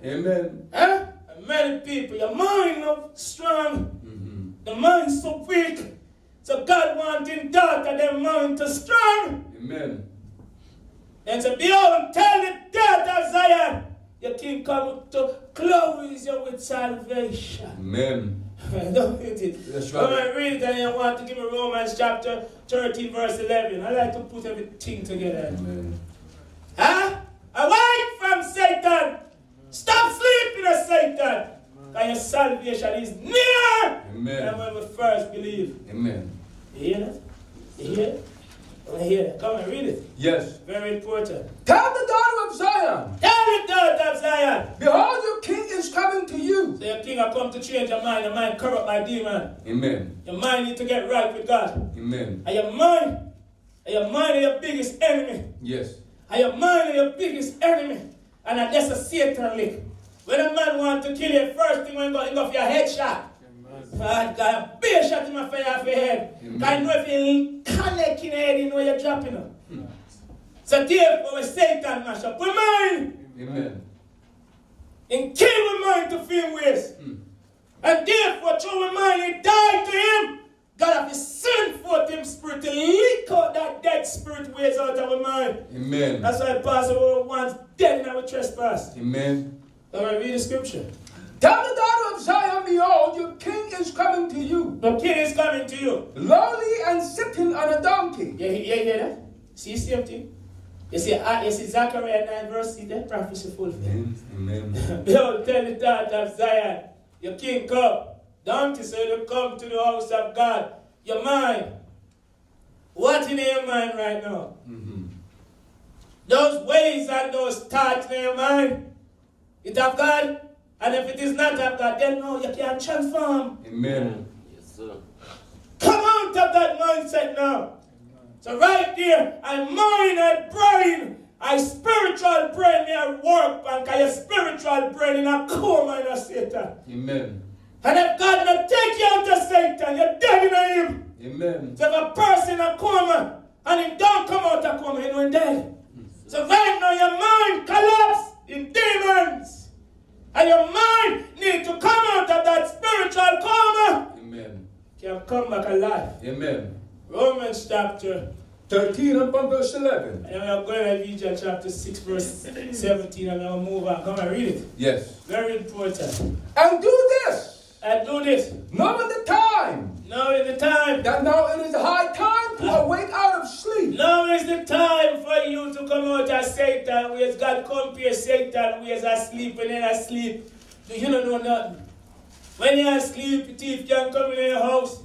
Amen. Huh? And many people, your mind not strong. The mind so weak. So God wanting daughter, their mind to strong. Amen. And so behold, tell the daughter of Zion, your king come to clothe you with salvation. Amen. Don't read it. That's When right. I read it and I want to give me Romans chapter 13 verse 11. I like to put everything together. Amen. Huh? Awake from Satan. Stop sleeping at Satan. And your salvation is near. Amen. And when we first believe. Amen. You hear that? You hear it? I hear that. Come and read it. Yes. Very important. Tell the daughter of Zion. Tell the daughter of Zion. Behold, your king is coming to you. So your king will come to change your mind. Your mind corrupt by demon. Amen. Your mind need to get right with God. Amen. And your mind is your biggest enemy. Yes. And your mind is your biggest enemy. And that's a Satan lick. When a man wants to kill you, first thing when you go for your head shot. God, a big shot in my face off your head. I know if you connect in your head, you know you're dropping up. So therefore, when Satan mash up, we mind. Amen. And kill we mind to film ways. And therefore, through we mind, he died to him. God have to send forth him spirit to leak out that dead spirit ways out of our mind. Amen. That's why Pastor was once dead in our trespass. Amen. So I read the scripture. Tell the daughter of Zion, behold, your king is coming to you. The king is coming to you. Lowly and sitting on a donkey. You hear that? See the same thing? You see Zechariah 9 verse, see that prophecy fulfilled. Amen. Behold, tell the daughter of Zion, your king come. Donkey so you come to the house of God. Your mind. What in your mind right now? Those ways and those thoughts in your mind. It of God. And if it is not of God, then no, you can't transform. Amen. Yes, sir. Come out of that mindset now. So right there, I mind, I brain, I spiritual brain, I work, and your spiritual brain in a coma in a Satan. Amen. And if God not take you out of Satan, you're dead in him. Amen. So if a person in a coma, and he don't come out of coma, you know he's dead. So right now your mind collapse in demons. And your mind needs to come out of that spiritual coma. Amen. Can come back alive. Amen. Romans chapter 13 and from verse 11. and we are going to read chapter 6 verse 17 and we'll move on. Come and read it. Yes. Very important. And do this. And do this. Knowing the time. Now is the time. That now it is high time to awake out of sleep. Now is the time for you to come out of Satan ways. God compare Satan ways asleep when you're asleep. Do you don't know nothing? When you're asleep, the thief can come in your house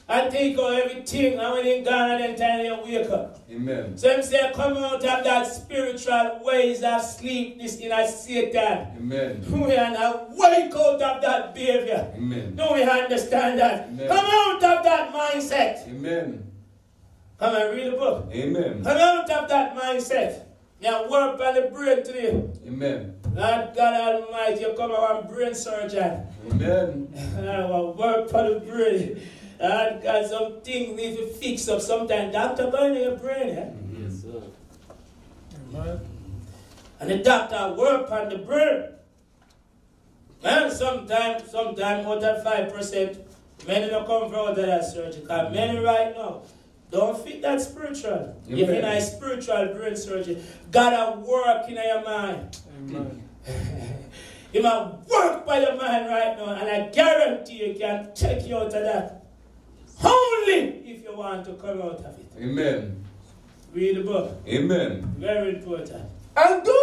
and take out everything, and when you're gone, and then time you wake up. Amen. So him say, come out of that spiritual ways of sleepness in a Satan. Amen. We are now wake out of that behavior. Amen. Do we understand that? Amen. Come out of that mindset. Amen. Come and read the book. Amen. Come out of that mindset. You work on the brain today. Amen. Lord God Almighty, you come our brain surgeon. Amen. Work on the brain. Lord God, some things need to fix up. Sometimes doctor going in your brain. Yes, sir. And the doctor work on the brain. And sometimes out of 5%, many don't come from out of that surgery. Because many right now don't fit that spiritual. Amen. Even in a spiritual brain surgery, God will work in your mind. Amen. You might work by your mind right now, and I guarantee you can take you out of that. Only if you want to come out of it. Amen. Read the book. Amen. Very important. And do